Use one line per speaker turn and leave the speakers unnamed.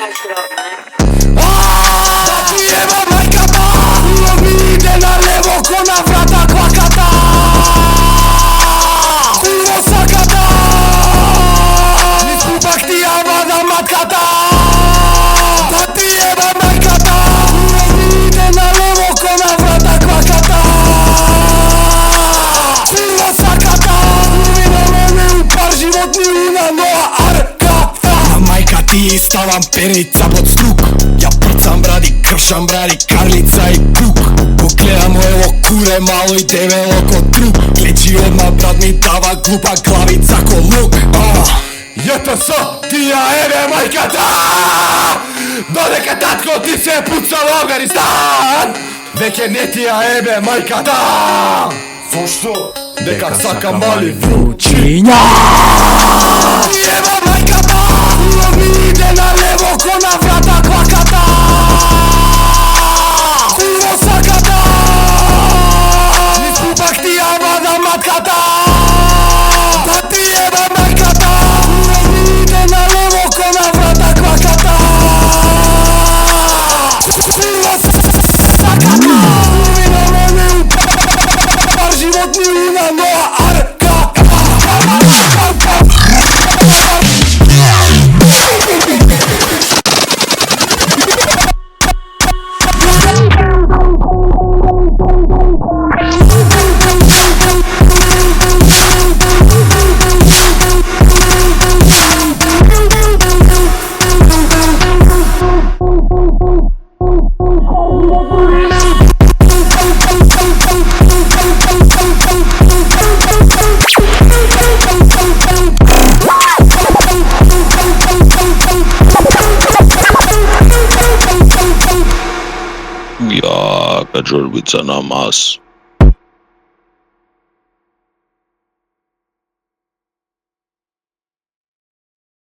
Да ти еба мајката, ми иде на лево ко на врата клаката. Куво саката, ни спупак ти јава матката. Да ти еба мајката, ми иде на лево ко на врата клаката. Куво саката, ми на мене упар животни уна ноа арката. На мајка ти ставам перица под стук. Ја прцам бради, кршам бради, карлица и кук. Го гледам ево куре мало и дебело ко труп. Клечи одма брат ми дава глупа главица ко лук. ЈТС, ти ја ебе мајката. Додека татко ти се пуца во Афганистан, веќе не ти ја ебе мајката. Зошто? Дека сака мали вручиња. Ти еба мајката, ми иде на лево ко на врата клаката. Куво саката, ни спупак ти јава матката. Да ти еба мајката, ми иде на лево ко на врата клаката. Куво саката, ми на мене упар животни уна ноа арката.
Јака џорбица на мас.